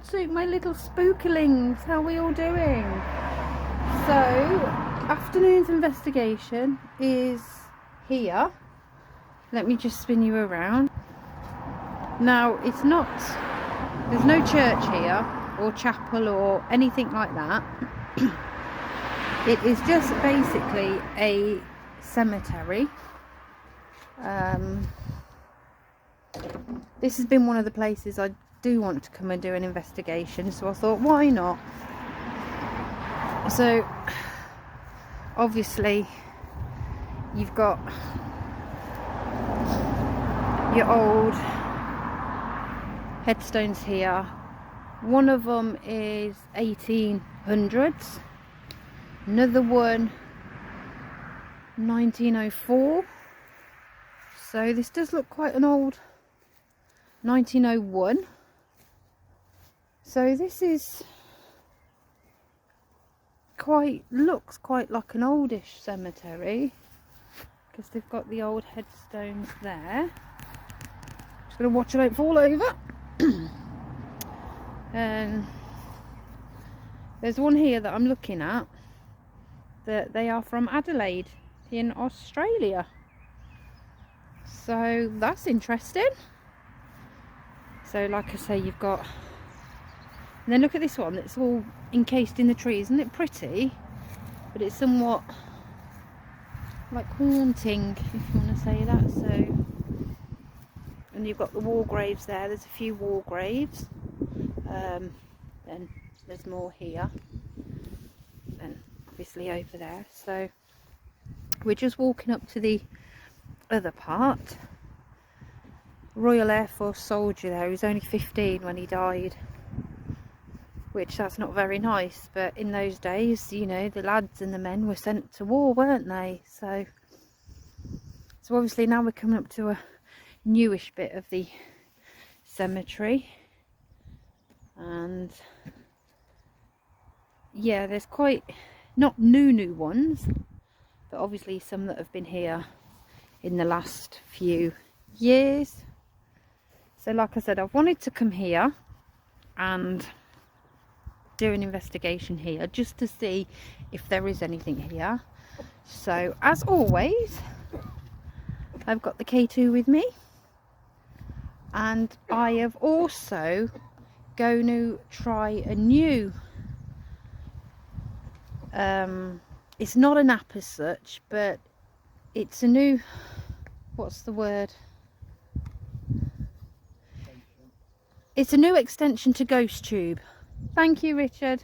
what's up my little spookalings? How are we all doing? So, afternoon's investigation is here. Let me just spin you around. Now, it's not, there's no church here, or chapel, or anything like that. It is just basically a cemetery. This has been one of the places I do want to come and do an investigation, so I thought, why not? So obviously you've got your old headstones here. One of them is 1800s, another one 1904. So this does look quite an old 1901. So this is looks quite like an oldish cemetery, because they've got the old headstones there. Just gonna watch it don't fall over. And there's one here that I'm looking at that they are from Adelaide in Australia. So that's interesting. So like I say, you've got, and then look at this one that's all encased in the trees. Isn't it pretty? But it's somewhat like haunting, if you want to say that. So, and you've got the war graves there. There's a few war graves. Then there's more here, and obviously over there. So we're just walking up to the other part. Royal Air Force soldier there. He was only 15 when he died, which that's not very nice, but in those days, you know, the lads and the men were sent to war, weren't they? So obviously now we're coming up to a newish bit of the cemetery, and yeah, there's quite not new ones, but obviously some that have been here in the last few years. So like I said, I've wanted to come here and do an investigation here just to see if there is anything here. So as always, I've got the K2 with me, and I have also going to try a new it's not an app as such, but it's a new, what's the word, it's a new extension to GhostTube. Thank you, Richard.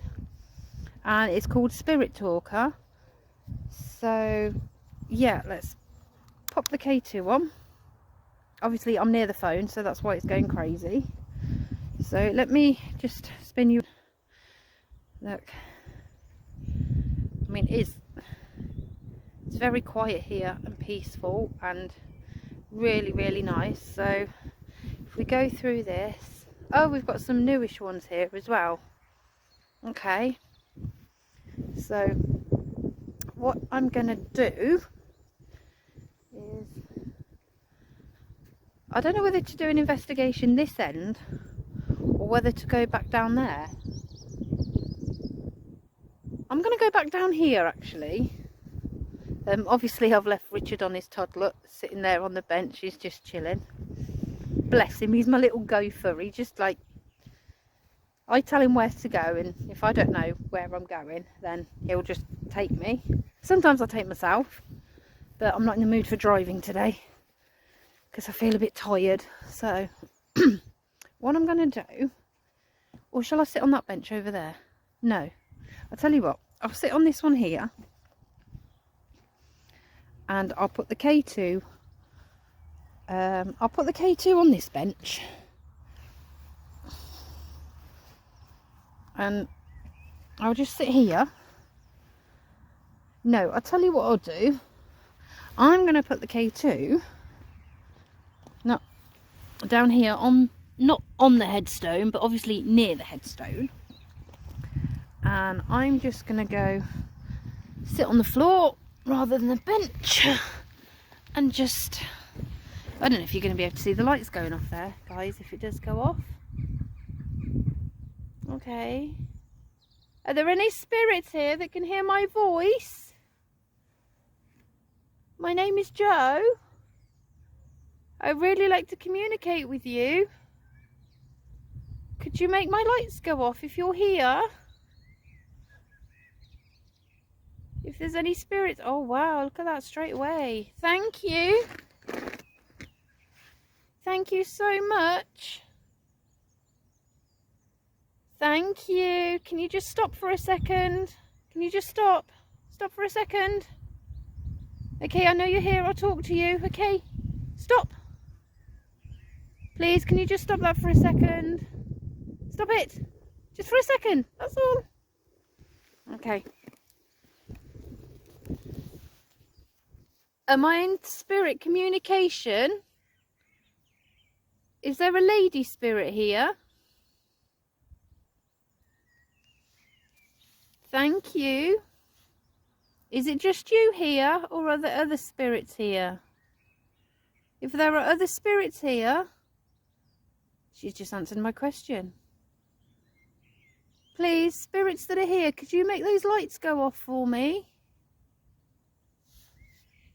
And it's called Spirit Talker. So yeah, let's pop the K2 on. Obviously I'm near the phone, so that's why it's going crazy. So let me just spin you. Look, I mean, it's very quiet here and peaceful and really nice. So if we go through this, oh, we've got some newish ones here as well. Okay, so what I'm gonna do is, I don't know whether to do an investigation this end or whether to go back down there. I'm going to go back down here actually. Obviously I've left Richard on his toddler sitting there on the bench. He's just chilling. Bless him, he's my little gopher. He just, like, I tell him where to go, and if I don't know where I'm going, then he'll just take me. Sometimes I take myself, but I'm not in the mood for driving today because I feel a bit tired. So what I'm going to do, or shall I sit on that bench over there? No, I'll tell you what, I'll sit on this one here, and I'll put the K2 on this bench, and I'll just sit here. No, I'll tell you what I'll do. I'm going to put the K2 not down here on, not on the headstone, but obviously near the headstone. And I'm just going to go sit on the floor rather than the bench and just, I don't know if you're going to be able to see the lights going off there, guys, if it does go off. Okay. Are there any spirits here that can hear my voice? My name is Joe. I'd really like to communicate with you. Could you make my lights go off if you're here? If there's any spirits... Oh wow, look at that straight away. Thank you. Thank you so much. Thank you. Can you just stop for a second? Can you just stop? Stop for a second. Okay, I know you're here. I'll talk to you. Okay, stop. Please, can you just stop that for a second? Stop it. Just for a second. That's all. Okay. Am I in spirit communication? Is there a lady spirit here? Thank you. Is it just you here, or are there other spirits here? If there are other spirits here, she's just answered my question. Please, spirits that are here, could you make those lights go off for me?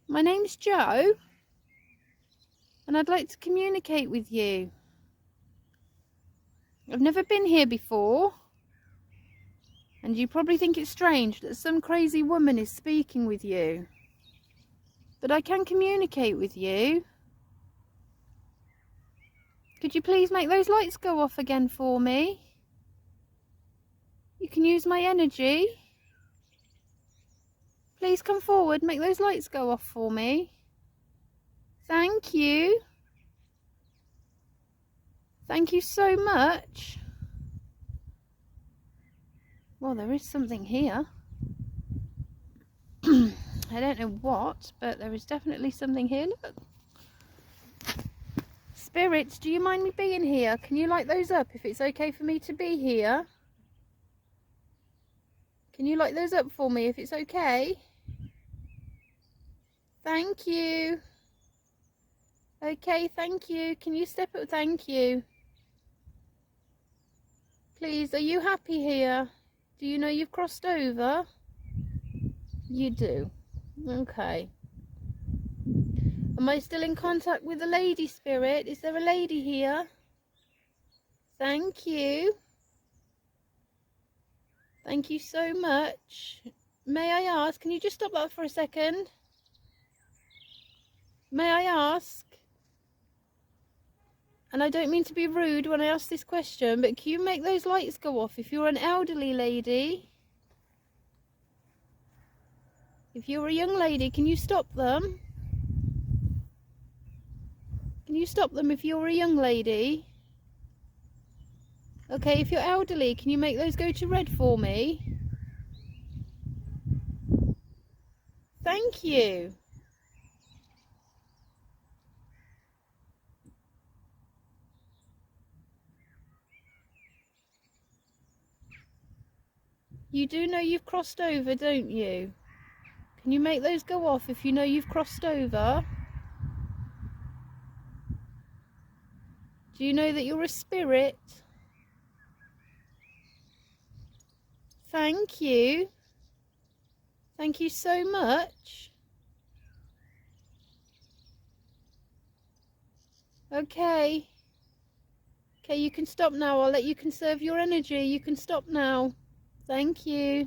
My name's Joe, and I'd like to communicate with you. I've never been here before, and you probably think it's strange that some crazy woman is speaking with you. But I can communicate with you. Could you please make those lights go off again for me? You can use my energy. Please come forward, make those lights go off for me. Thank you. Thank you so much. Well, there is something here. I don't know what, but there is definitely something here. Look. Spirits, do you mind me being here? Can you light those up if it's okay for me to be here? Can you light those up for me if it's okay? Thank you. Okay, thank you. Can you step up? Thank you. Please, are you happy here? Do you know you've crossed over? You do. Okay. Am I still in contact with a lady spirit? Is there a lady here? Thank you. Thank you so much. May I ask, can you just stop that for a second? May I ask? And I don't mean to be rude when I ask this question, but can you make those lights go off if you're an elderly lady? If you're a young lady, can you stop them? Can you stop them if you're a young lady? Okay, if you're elderly, can you make those go to red for me? Thank you. You do know you've crossed over, don't you? Can you make those go off if you know you've crossed over? Do you know that you're a spirit? Thank you. Thank you so much. Okay. Okay, you can stop now. I'll let you conserve your energy. You can stop now. Thank you.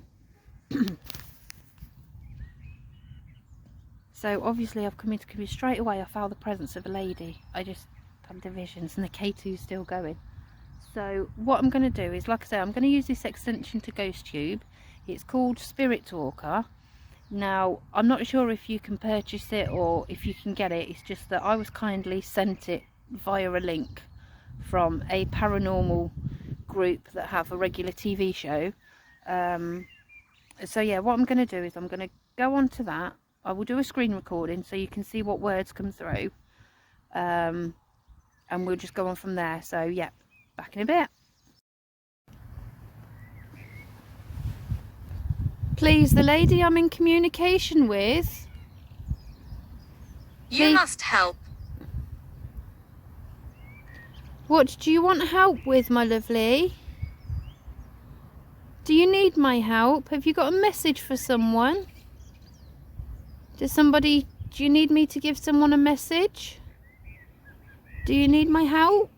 So obviously I've come into community straight away. I felt the presence of a lady. I just had the visions, and the K2's still going. So what I'm going to do is, like I say, I'm going to use this extension to Ghost Tube. It's called Spirit Talker. Now, I'm not sure if you can purchase it or if you can get it. It's just that I was kindly sent it via a link from a paranormal group that have a regular TV show. So yeah, what I'm going to do is I'm going to go on to that. I will do a screen recording so you can see what words come through. And we'll just go on from there. So yeah, back in a bit. Please, the lady I'm in communication with. You must help. What do you want help with, my lovely? Do you need my help? Have you got a message for someone? Do you need me to give someone a message? Do you need my help?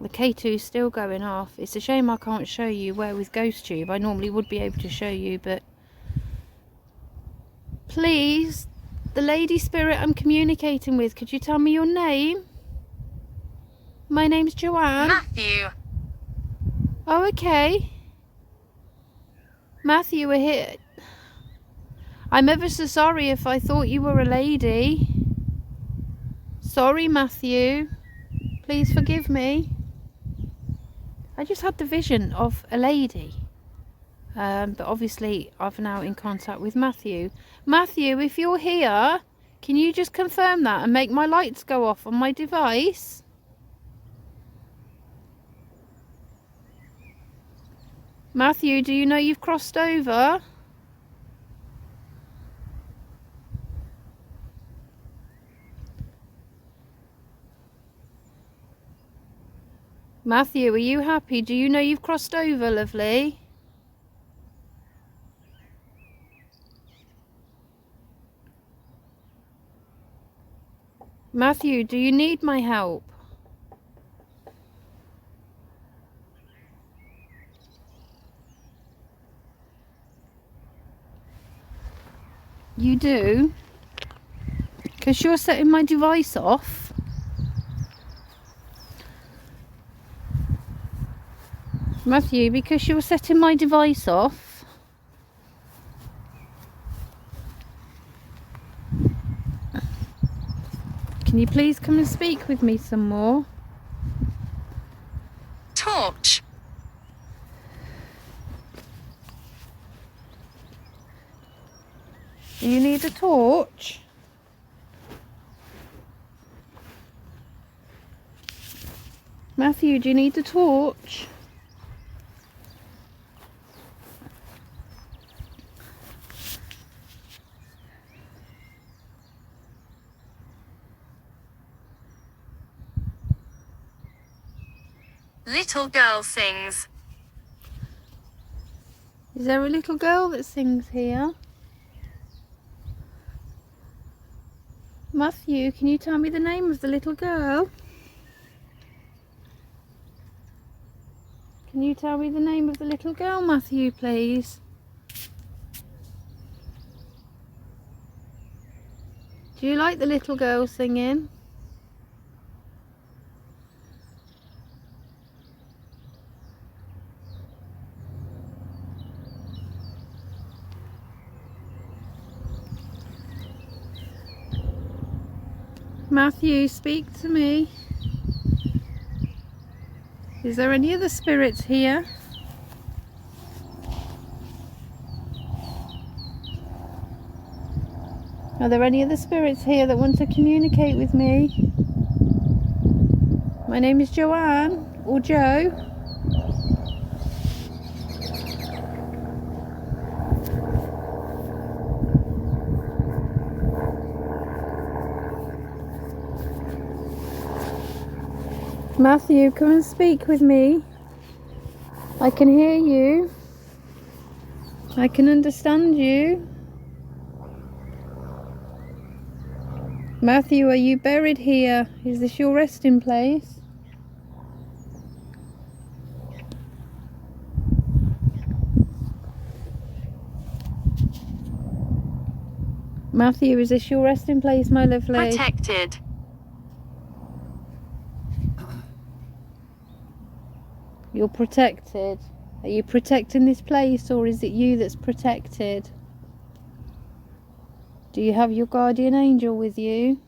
The K2's still going off. It's a shame I can't show you where with GhostTube. I normally would be able to show you, but please, the lady spirit I'm communicating with, could you tell me your name? My name's Joanne. Matthew. Oh, okay. Matthew, we're here. I'm ever so sorry if I thought you were a lady. Sorry, Matthew. Please forgive me. I just had the vision of a lady. But obviously, I've now in contact with Matthew. Matthew, if you're here, can you just confirm that and make my lights go off on my device? Matthew, do you know you've crossed over? Matthew, are you happy? Do you know you've crossed over, lovely? Matthew, do you need my help? You do? Because you're setting my device off. Matthew, because you're setting my device off. Can you please come and speak with me some more? Torch. Do you need a torch? Matthew, do you need a torch? Little girl sings. Is there a little girl that sings here? Matthew, can you tell me the name of the little girl? Can you tell me the name of the little girl, Matthew, please? Do you like the little girl singing? Matthew, speak to me. Is there any other spirits here? Are there any other spirits here that want to communicate with me? My name is Joanne, or Joe. Matthew, come and speak with me. I can hear you. I can understand you. Matthew, are you buried here? Is this your resting place? Matthew, is this your resting place, my lovely? Protected. You're protected. Are you protecting this place, or is it you that's protected? Do you have your guardian angel with you?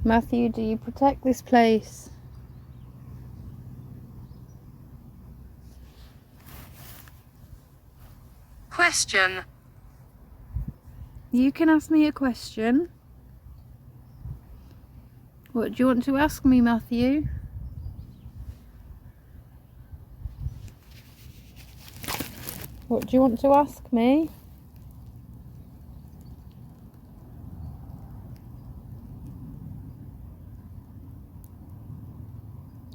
Matthew, do you protect this place? Question. You can ask me a question. What do you want to ask me, Matthew? What do you want to ask me?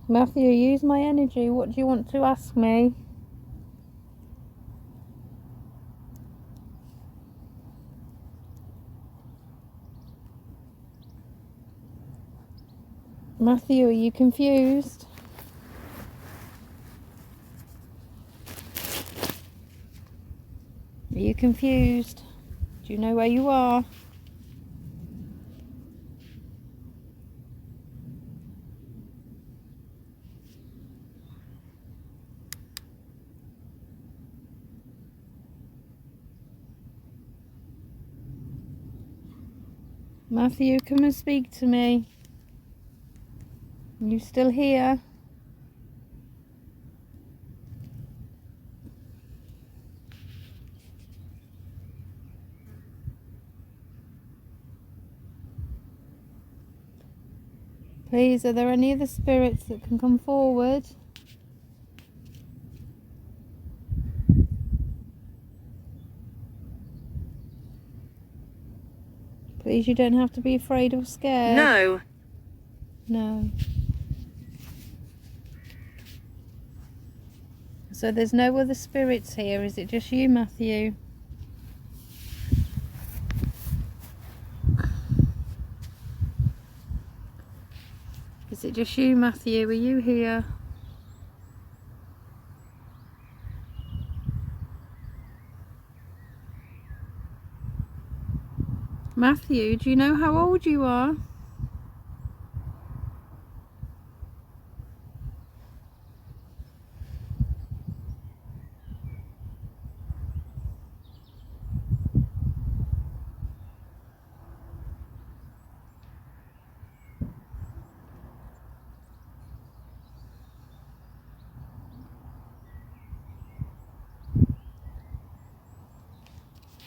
Matthew, use my energy. What do you want to ask me? Matthew, are you confused? Are you confused? Do you know where you are? Matthew, come and speak to me. Are you still here? Please, are there any other spirits that can come forward? Please, you don't have to be afraid or scared. No. No. So there's no other spirits here, is it just you, Matthew? Is it just you, Matthew? Are you here? Matthew, do you know how old you are?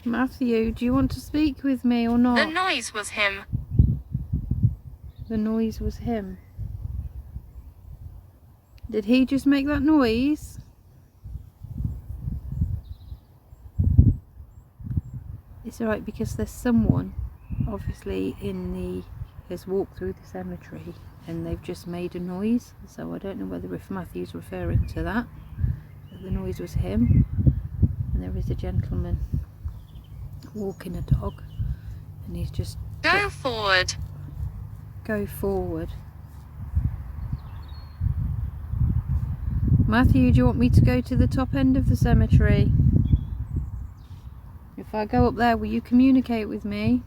Matthew, do you want to speak with me or not? The noise was him. The noise was him. Did he just make that noise? It's alright, because there's someone obviously has walked through the cemetery and they've just made a noise, so I don't know whether if Matthew's referring to that the noise was him. And there is a gentleman walking a dog and he's just Go forward. Go forward. Matthew, do you want me to go to the top end of the cemetery? If I go up there, will you communicate with me?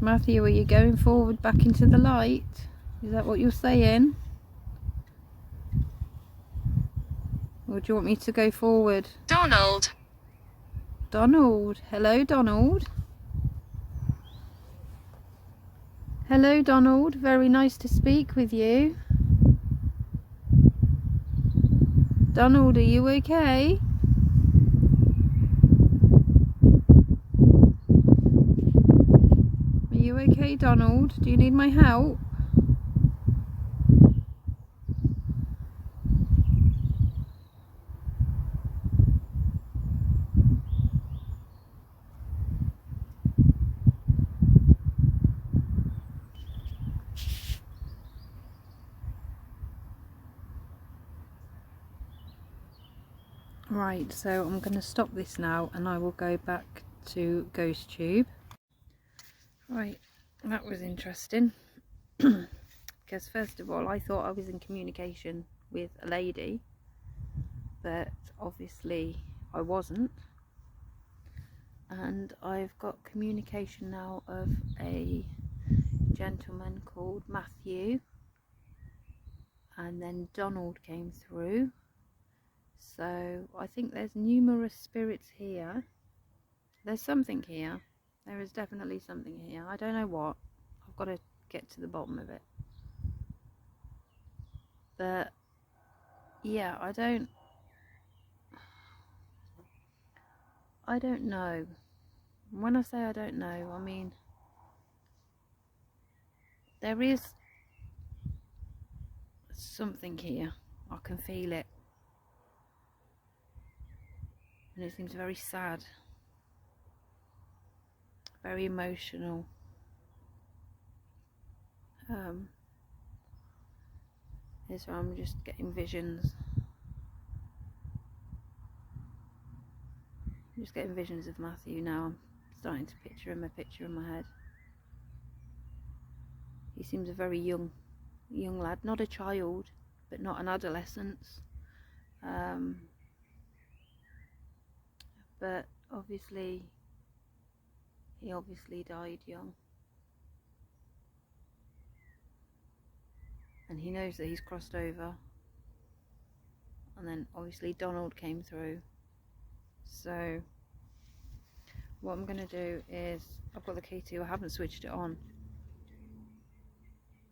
Matthew, are you going forward back into the light? Is that what you're saying? Or do you want me to go forward? Donald. Donald. Hello, Donald. Hello, Donald. Very nice to speak with you. Donald, are you okay? Are you okay, Donald? Do you need my help? Right, so I'm going to stop this now and I will go back to Ghost Tube. Right, that was interesting. Because first of all, I thought I was in communication with a lady, but obviously I wasn't. And I've got communication now of a gentleman called Matthew, and then Donald came through. So I think there's numerous spirits here. There's something here. There is definitely something here. I don't know what. I've got to get to the bottom of it. But yeah, I don't know. When I say I don't know, I mean there is something here. I can feel it. And it seems very sad. Very emotional. is where I'm just getting visions. I'm just getting visions of Matthew now. I'm starting to picture him, a picture in my head. He seems a very young lad, not a child, but not an adolescent. But obviously, he obviously died young. And he knows that he's crossed over. And then obviously Donald came through. So what I'm going to do is, I've got the key to, I haven't switched it on.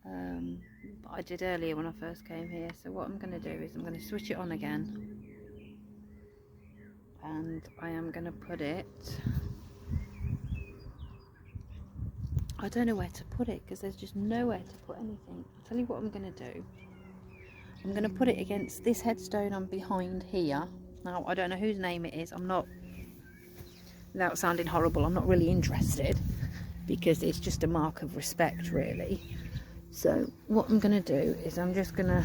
But I did earlier when I first came here. So what I'm going to do is I'm going to switch it on again. And I am going to put it, I don't know where to put it because there's just nowhere to put anything. I'll tell you what I'm going to do. I'm going to put it against this headstone I'm behind here. Now, I don't know whose name it is. I'm not, without sounding horrible, I'm not really interested because it's just a mark of respect, really. So what I'm going to do is I'm just going to,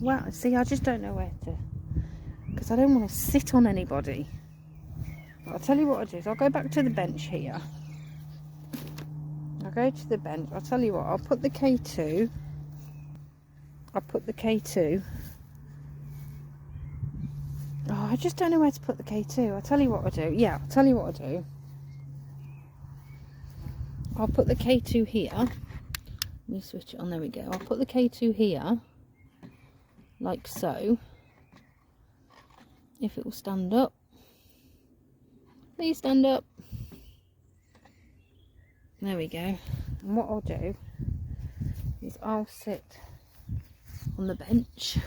well, see, I just don't know where to, because I don't want to sit on anybody. But I'll tell you what I'll do is I'll go back to the bench here. I'll go to the bench. I'll tell you what, I'll put the K2. I'll put the K2. Oh, I just don't know where to put the K2. I'll tell you what I'll do. Yeah, I'll tell you what I'll do. I'll put the K2 here. Let me switch it on. There we go. I'll put the K2 here. Like so. If it will stand up. Please stand up. There we go. And what I'll do is I'll sit on the bench.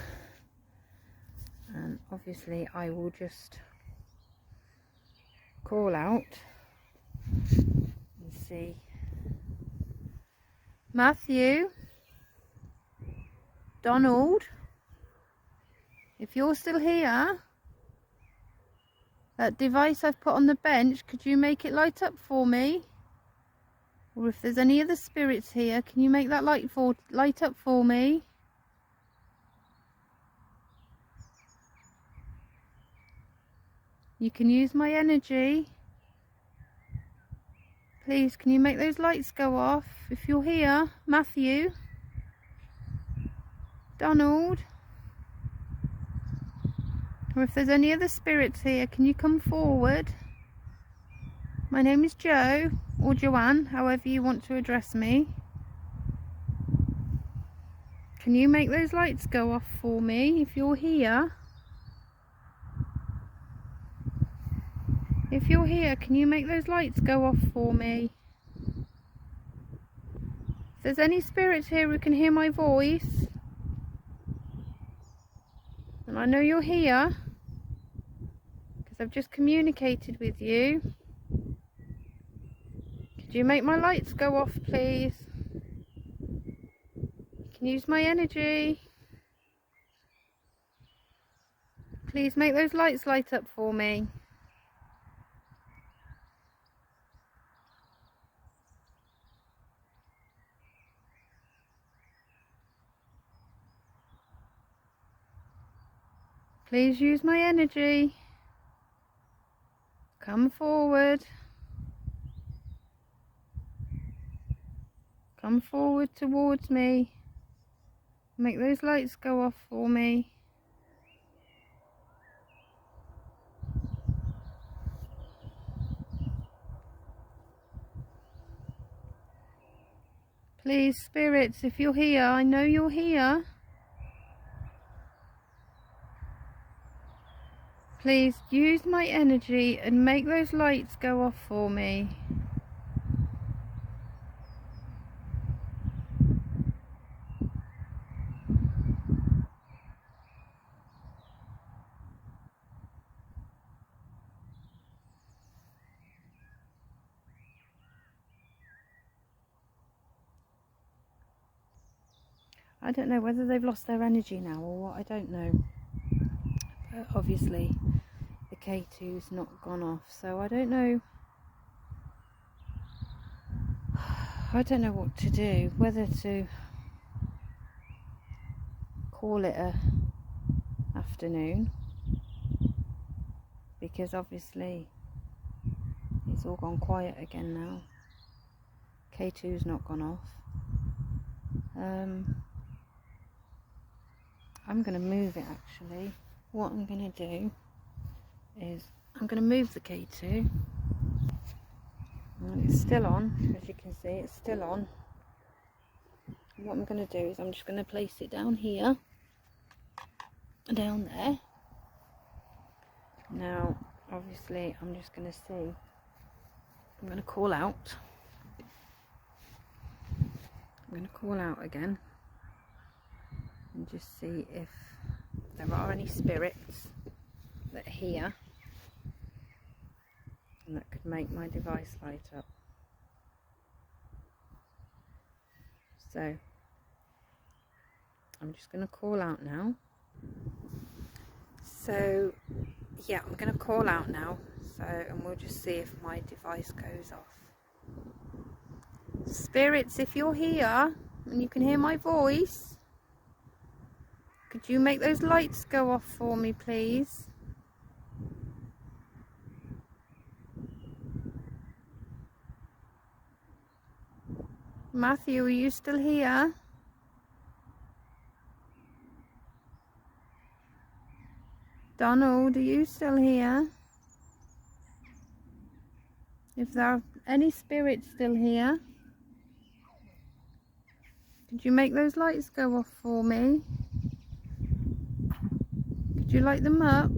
And obviously I will just call out and see. Matthew, Donald, if you're still here, that device I've put on the bench, could you make it light up for me? Or if there's any other spirits here, can you make that light up for me? You can use my energy. Please, can you make those lights go off? If you're here, Matthew, Donald, or if there's any other spirits here, can you come forward? My name is Jo, or Joanne, however you want to address me. Can you make those lights go off for me if you're here? If you're here, can you make those lights go off for me? If there's any spirits here who can hear my voice, and I know you're here, because I've just communicated with you, could you make my lights go off, please? You can use my energy. Please make those lights light up for me. Please use my energy. Come forward. Come forward towards me. Make those lights go off for me. Please, spirits, if you're here, I know you're here. Please use my energy and make those lights go off for me. I don't know whether they've lost their energy now or what, I don't know. But obviously the K2's not gone off, so I don't know. I don't know what to do, whether to call it a afternoon, because obviously it's all gone quiet again now. K2's not gone off. I'm going to move it actually. What I'm going to do is I'm going to move the K2. And it's still on, as you can see, it's still on. And what I'm going to do is I'm just going to place it down here, down there. Now, obviously, I'm just going to see. I'm going to call out. I'm going to call out again and just see if there are any spirits that are here and that could make my device light up. So I'm just going to call out now. So yeah, I'm going to call out now. So, and we'll just see if my device goes off. Spirits, if you're here and you can hear my voice, could you make those lights go off for me, please? Matthew, are you still here? Donald, are you still here? If there are any spirits still here, could you make those lights go off for me? Could you light them up?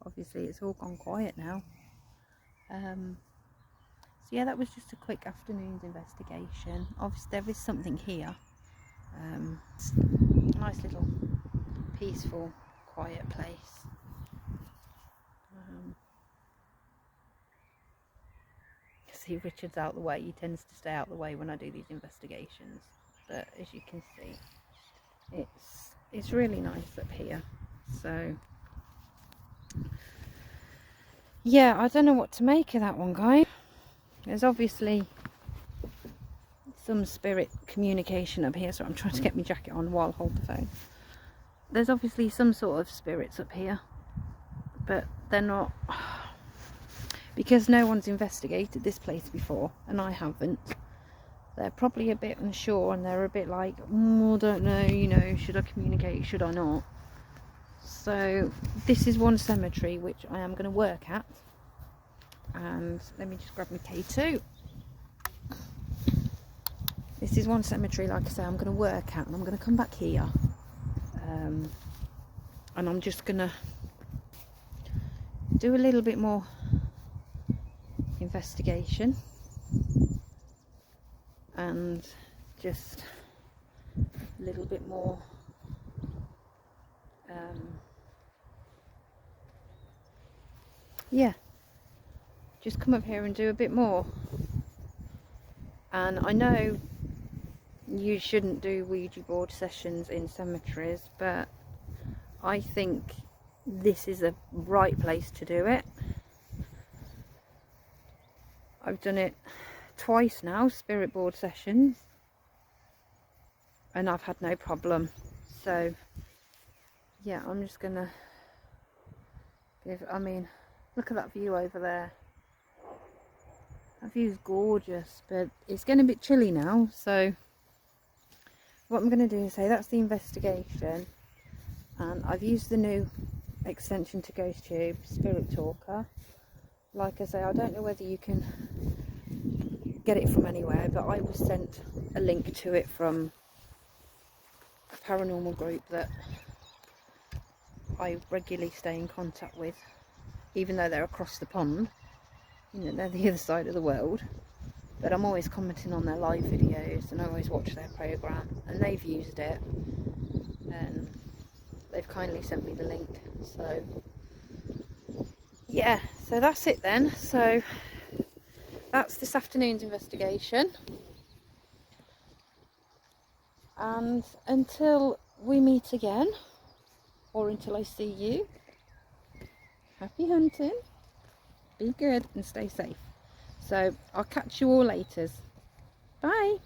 Obviously it's all gone quiet now. So yeah, that was just a quick afternoon's investigation. Obviously there is something here. Nice little peaceful, quiet place. See, Richard's out the way. He tends to stay out the way when I do these investigations. But as you can see, it's really nice up here. So yeah, I don't know what to make of that one, guys. There's obviously some spirit communication up here, so I'm trying to get my jacket on while I hold the phone. There's obviously some sort of spirits up here, but they're not, because no one's investigated this place before, and I haven't. They're probably a bit unsure, and they're a bit like, I don't know, you know, should I communicate, should I not? So this is one cemetery which I am going to work at. And let me just grab my K2. This is one cemetery, like I say, I'm going to work at, and I'm going to come back here. And I'm just going to do a little bit more investigation. And just a little bit more yeah, just come up here and do a bit more. And I know you shouldn't do Ouija board sessions in cemeteries, but I think this is a right place to do it. I've done it twice now, spirit board sessions, and I've had no problem. So yeah, I'm just gonna give, I mean, look at that view over there. That view's gorgeous, but it's getting a bit chilly now, so what I'm going to do is say that's the investigation, and I've used the new extension to Ghost Tube, Spirit Talker. Like I say, I don't know whether you can get it from anywhere, but I was sent a link to it from a paranormal group that I regularly stay in contact with, even though they're across the pond. You know, they're the other side of the world, but I'm always commenting on their live videos, and I always watch their program, and they've used it, and they've kindly sent me the link. So yeah, so that's it then. So that's this afternoon's investigation. And until we meet again, or until I see you, happy hunting, be good and stay safe. So I'll catch you all later. Bye.